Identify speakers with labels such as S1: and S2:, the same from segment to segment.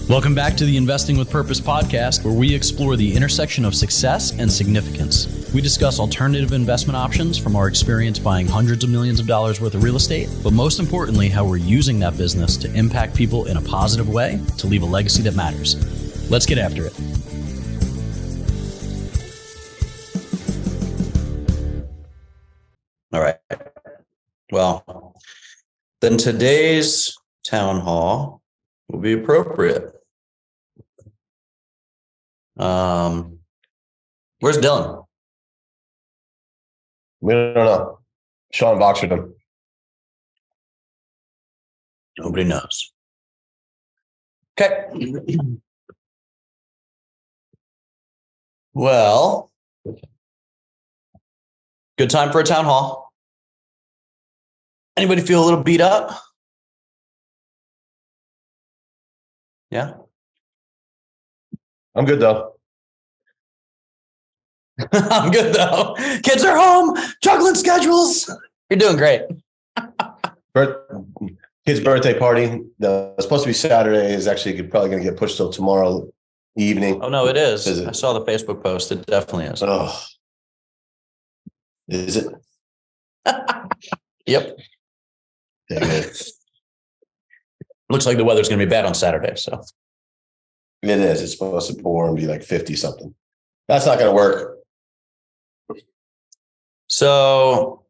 S1: Welcome back to the Investing with Purpose podcast, where we explore the intersection of success and significance. We discuss alternative investment options from our experience buying hundreds of millions of dollars worth of real estate, but most importantly, how we're using that business to impact people in a positive way to leave a legacy that matters. Let's get after it. All right. Well, then today's town hall will be appropriate. Where's Dylan?
S2: We don't know. Sean boxed him.
S1: Nobody knows. Okay. Well, good time for a town hall. Anybody feel a little beat up? Yeah.
S2: I'm good though.
S1: I'm good though. Kids are home, juggling schedules. You're doing great.
S2: Kid's birthday party. It's supposed to be Saturday. Is actually probably going to get pushed till tomorrow evening.
S1: Oh no, it is. I saw the Facebook post. It definitely is.
S2: Oh, is it?
S1: Yep.
S2: Yeah,
S1: Looks like the weather's going to be bad on Saturday. So
S2: it is. It's supposed to pour and be like 50 something. That's not going to work.
S1: So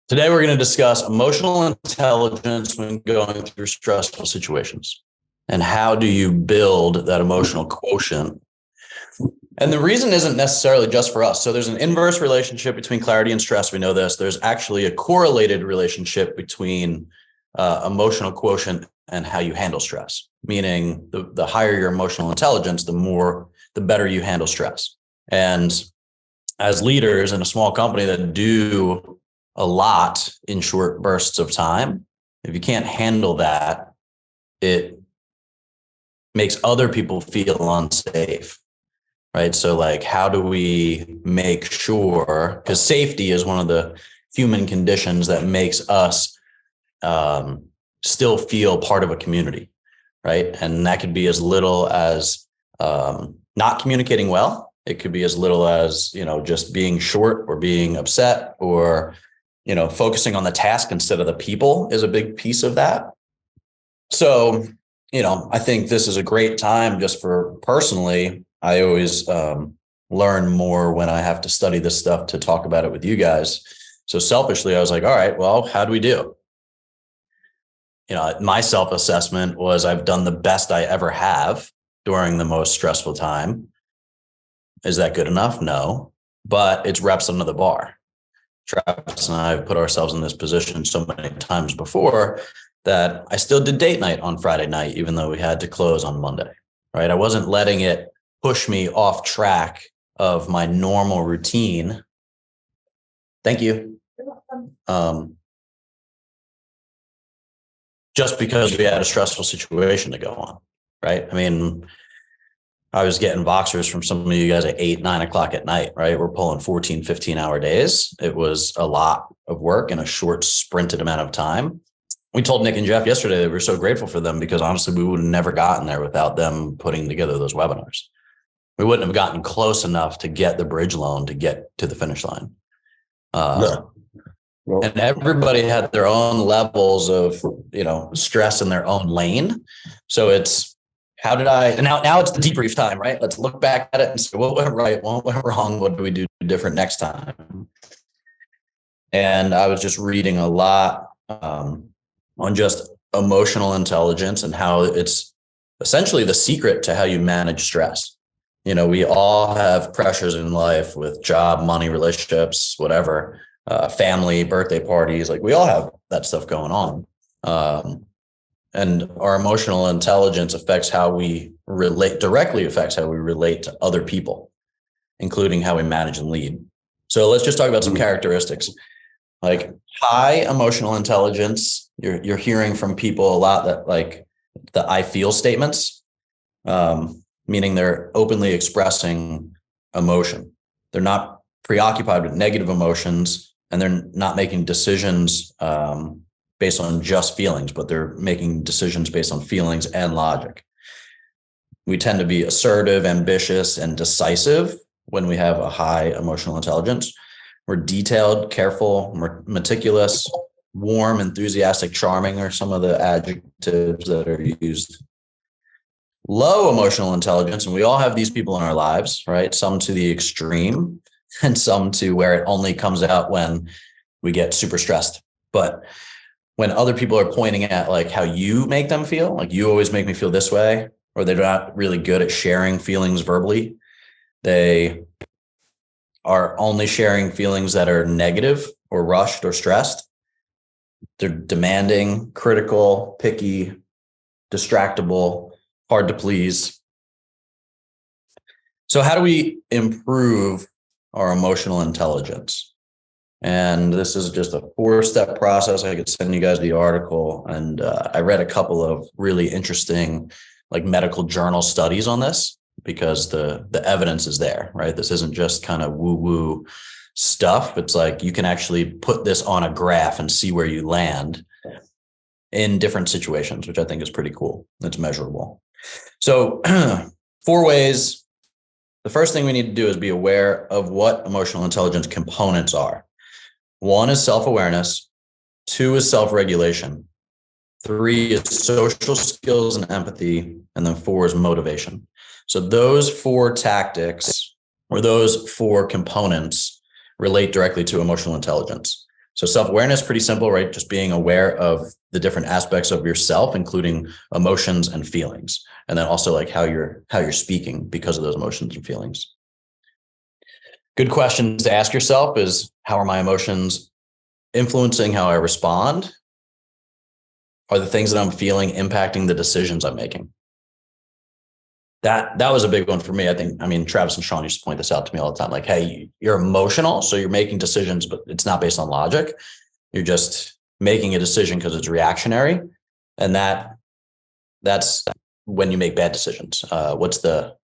S1: today we're going to discuss emotional intelligence when going through stressful situations, and how do you build that emotional quotient. And the reason isn't necessarily just for us. So there's an inverse relationship between clarity and stress. We know this. There's actually a correlated relationship between emotional quotient and how you handle stress, meaning the higher your emotional intelligence, the better you handle stress. And as leaders in a small company that do a lot in short bursts of time, if you can't handle that, it makes other people feel unsafe, right? So like, how do we make sure, because safety is one of the human conditions that makes us still feel part of a community, right? And that could be as little as not communicating well. It could be as little as, just being short or being upset, or, focusing on the task instead of the people is a big piece of that. So, I think this is a great time just for personally. I always learn more when I have to study this stuff to talk about it with you guys. So selfishly, I was like, all right, well, how do we do? My self-assessment was I've done the best I ever have during the most stressful time. Is that good enough? No, but it's reps under the bar. Travis and I have put ourselves in this position so many times before that I still did date night on Friday night, even though we had to close on Monday, right? I wasn't letting it push me off track of my normal routine. Thank you. Just because we had a stressful situation to go on, right? I mean, I was getting Voxers from some of you guys at 8, 9 o'clock at night, right? We're pulling 14, 15-hour days. It was a lot of work in a short sprinted amount of time. We told Nick and Jeff yesterday that we were so grateful for them, because honestly, we would have never gotten there without them putting together those webinars. We wouldn't have gotten close enough to get the bridge loan to get to the finish line.
S2: No.
S1: And everybody had their own levels of, stress in their own lane. So it's, how did I, and now it's the debrief time, right? Let's look back at it and say, what went right? What went wrong? What do we do different next time? And I was just reading a lot on just emotional intelligence and how it's essentially the secret to how you manage stress. We all have pressures in life with job, money, relationships, whatever, family, birthday parties. Like, we all have that stuff going on. And our emotional intelligence affects how we relate, directly affects how we relate to other people, including how we manage and lead. So let's just talk about some characteristics. Like high emotional intelligence, you're hearing from people a lot that like the I feel statements, meaning they're openly expressing emotion. They're not preoccupied with negative emotions, and they're not making decisions based on just feelings, but they're making decisions based on feelings and logic. We tend to be assertive, ambitious, and decisive when we have a high emotional intelligence. We're detailed, careful, meticulous, warm, enthusiastic, charming are some of the adjectives that are used. Low emotional intelligence, and we all have these people in our lives, right? Some to the extreme and some to where it only comes out when we get super stressed. But when other people are pointing at like how you make them feel, like you always make me feel this way, or they're not really good at sharing feelings verbally, they are only sharing feelings that are negative or rushed or stressed. They're demanding, critical, picky, distractible, hard to please. So how do we improve our emotional intelligence? And this is just a 4-step process. I could send you guys the article. And I read a couple of really interesting like medical journal studies on this because the evidence is there, right? This isn't just kind of woo-woo stuff. It's like you can actually put this on a graph and see where you land in different situations, which I think is pretty cool. It's measurable. So 4 ways. The first thing we need to do is be aware of what emotional intelligence components are. 1 is self-awareness. 2 is self-regulation. 3 is social skills and empathy. And then 4 is motivation. So those 4 tactics or those 4 components relate directly to emotional intelligence. So self-awareness, pretty simple, right? Just being aware of the different aspects of yourself, including emotions and feelings. And then also like how you're speaking because of those emotions and feelings. Good questions to ask yourself is, how are my emotions influencing how I respond? Are the things that I'm feeling impacting the decisions I'm making? That was a big one for me. I mean, Travis and Sean used to point this out to me all the time. Like, hey, you're emotional, so you're making decisions, but it's not based on logic. You're just making a decision because it's reactionary. And that's when you make bad decisions. What's the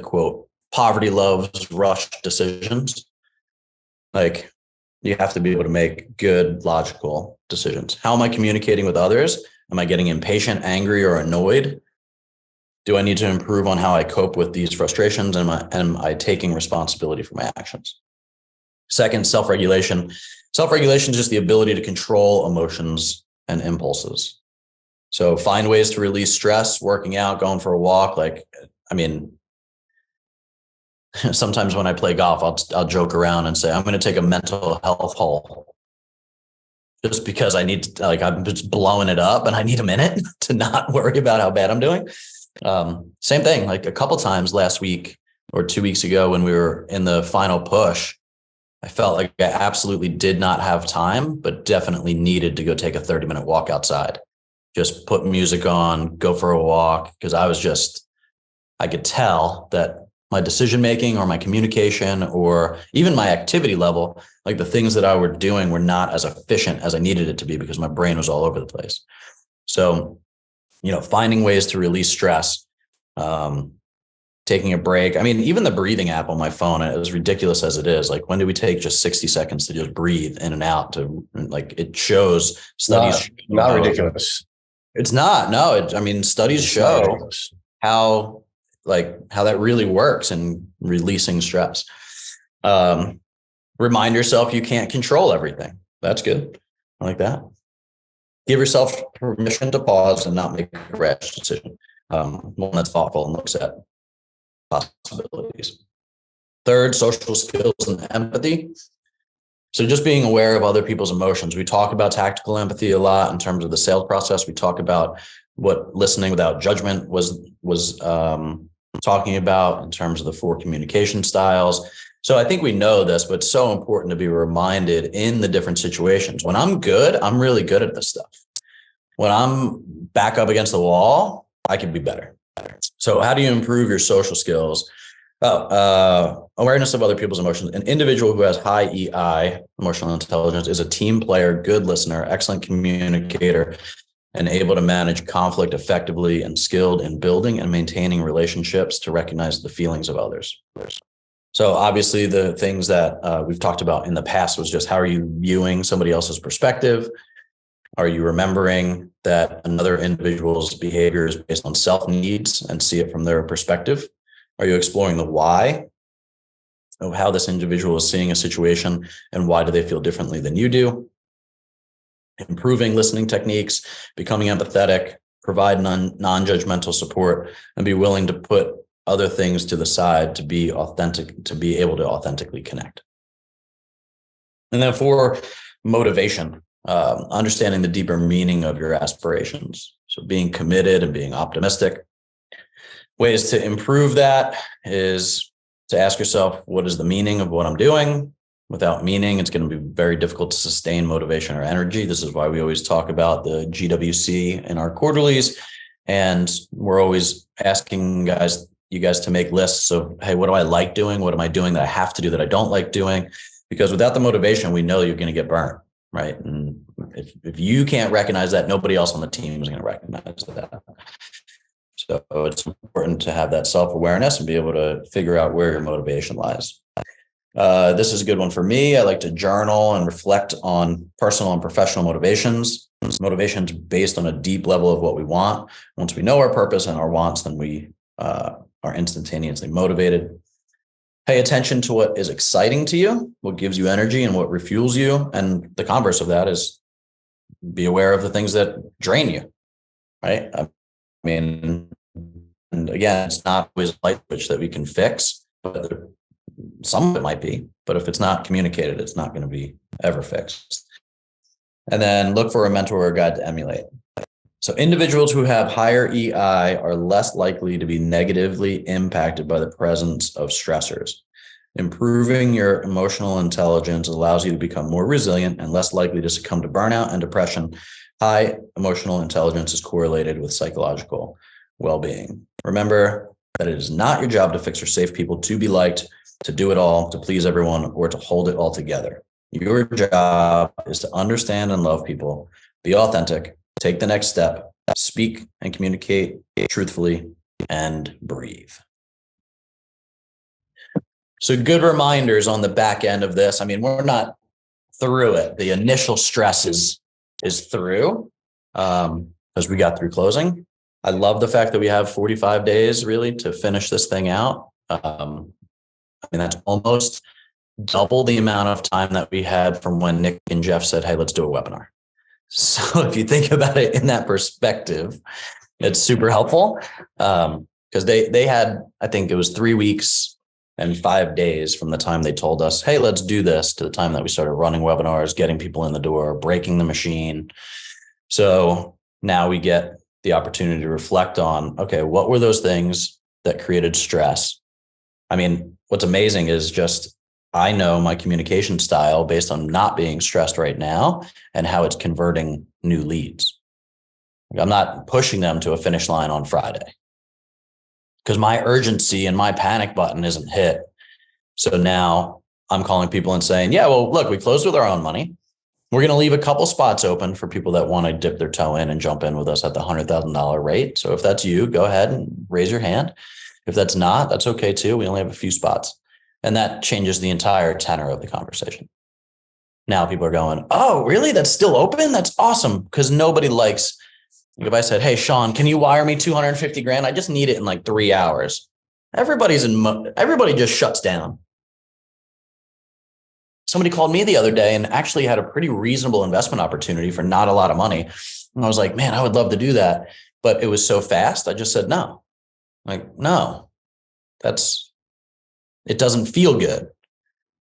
S1: quote? Poverty loves rushed decisions. Like, you have to be able to make good, logical decisions. How am I communicating with others? Am I getting impatient, angry, or annoyed? Do I need to improve on how I cope with these frustrations? Am I taking responsibility for my actions? Second, self-regulation. Self-regulation is just the ability to control emotions and impulses. So find ways to release stress, working out, going for a walk. Like, I mean, sometimes when I play golf, I'll joke around and say, I'm going to take a mental health hole just because I need to, like, I'm just blowing it up and I need a minute to not worry about how bad I'm doing. Same thing, like a couple times last week or 2 weeks ago when we were in the final push, I felt like I absolutely did not have time, but definitely needed to go take a 30-minute walk outside. Just put music on, go for a walk, because I could tell that my decision-making or my communication or even my activity level, like the things that I were doing were not as efficient as I needed it to be because my brain was all over the place. So, finding ways to release stress, taking a break. I mean, even the breathing app on my phone, as ridiculous as it is, like when do we take just 60 seconds to just breathe in and out to like, it shows studies.
S2: Not ridiculous.
S1: It's not, no. Studies show how that really works in releasing stress. Remind yourself you can't control everything. That's good. I like that. Give yourself permission to pause and not make a rash decision. One that's thoughtful and looks at possibilities. Third, social skills and empathy. So just being aware of other people's emotions. We talk about tactical empathy a lot in terms of the sales process. We talk about what listening without judgment was talking about in terms of the 4 communication styles. So I think we know this, but it's so important to be reminded in the different situations. When I'm good, I'm really good at this stuff. When I'm back up against the wall, I can be better. So how do you improve your social skills? Awareness of other people's emotions. An individual who has high EI, emotional intelligence, is a team player, good listener, excellent communicator, and able to manage conflict effectively and skilled in building and maintaining relationships to recognize the feelings of others. So obviously the things that we've talked about in the past was just how are you viewing somebody else's perspective? Are you remembering that another individual's behavior is based on self needs and see it from their perspective? Are you exploring the why of how this individual is seeing a situation and why do they feel differently than you do? Improving listening techniques, becoming empathetic, provide non-judgmental support, and be willing to put other things to the side to be authentic, to be able to authentically connect. And then for motivation, understanding the deeper meaning of your aspirations. So being committed and being optimistic. Ways to improve that is to ask yourself, what is the meaning of what I'm doing? Without meaning, it's going to be very difficult to sustain motivation or energy. This is why we always talk about the GWC in our quarterlies. And we're always asking you guys to make lists of, hey, what do I like doing? What am I doing that I have to do that I don't like doing? Because without the motivation, we know you're going to get burnt, right? And if you can't recognize that, nobody else on the team is going to recognize that. So it's important to have that self-awareness and be able to figure out where your motivation lies. This is a good one for me. I like to journal and reflect on personal and professional motivations. Motivations based on a deep level of what we want. Once we know our purpose and our wants, then we are instantaneously motivated. Pay attention to what is exciting to you, what gives you energy and what refuels you. And the converse of that is be aware of the things that drain you, right? I mean, and again, it's not always a light switch that we can fix, but some of it might be, but if it's not communicated, it's not going to be ever fixed. And then look for a mentor or a guide to emulate. So individuals who have higher EI are less likely to be negatively impacted by the presence of stressors. Improving your emotional intelligence allows you to become more resilient and less likely to succumb to burnout and depression. High emotional intelligence is correlated with psychological well-being. Remember that it is not your job to fix or save people, to be liked, to do it all, to please everyone, or to hold it all together. Your job is to understand and love people, be authentic, take the next step, speak and communicate truthfully, and breathe. So good reminders on the back end of this. I mean, we're not through it. The initial stress is through as we got through closing. I love the fact that we have 45 days really to finish this thing out. I mean, that's almost double the amount of time that we had from when Nick and Jeff said, hey, let's do a webinar. So if you think about it in that perspective, it's super helpful because they had, I think it was 3 weeks and 5 days from the time they told us, hey, let's do this, to the time that we started running webinars, getting people in the door, breaking the machine. So now we get the opportunity to reflect on, okay, what were those things that created stress? I mean, what's amazing is just, I know my communication style based on not being stressed right now and how it's converting new leads. I'm not pushing them to a finish line on Friday because my urgency and my panic button isn't hit. So now I'm calling people and saying, yeah, well, look, we closed with our own money. We're going to leave a couple spots open for people that want to dip their toe in and jump in with us at the $100,000 rate. So if that's you, go ahead and raise your hand. If that's not, that's okay too. We only have a few spots. And that changes the entire tenor of the conversation. Now people are going, oh, really? That's still open? That's awesome. Because nobody likes, if I said, hey, Sean, can you wire me 250 grand? I just need it in like 3 hours. Everybody just shuts down. Somebody called me the other day and actually had a pretty reasonable investment opportunity for not a lot of money. And I was like, man, I would love to do that. But it was so fast. I just said, no, no, it doesn't feel good.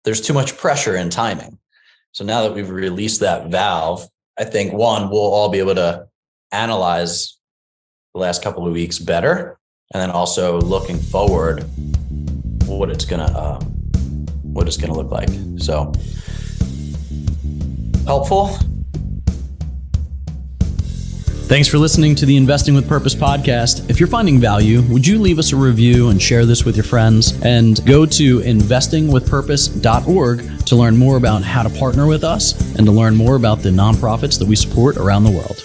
S1: There's too much pressure in timing. So now that we've released that valve, I think we'll all be able to analyze the last couple of weeks better. And then also looking forward, what it's gonna look like. So helpful. Thanks for listening to the Investing with Purpose podcast. If you're finding value, would you leave us a review and share this with your friends? And go to investingwithpurpose.org to learn more about how to partner with us and to learn more about the nonprofits that we support around the world.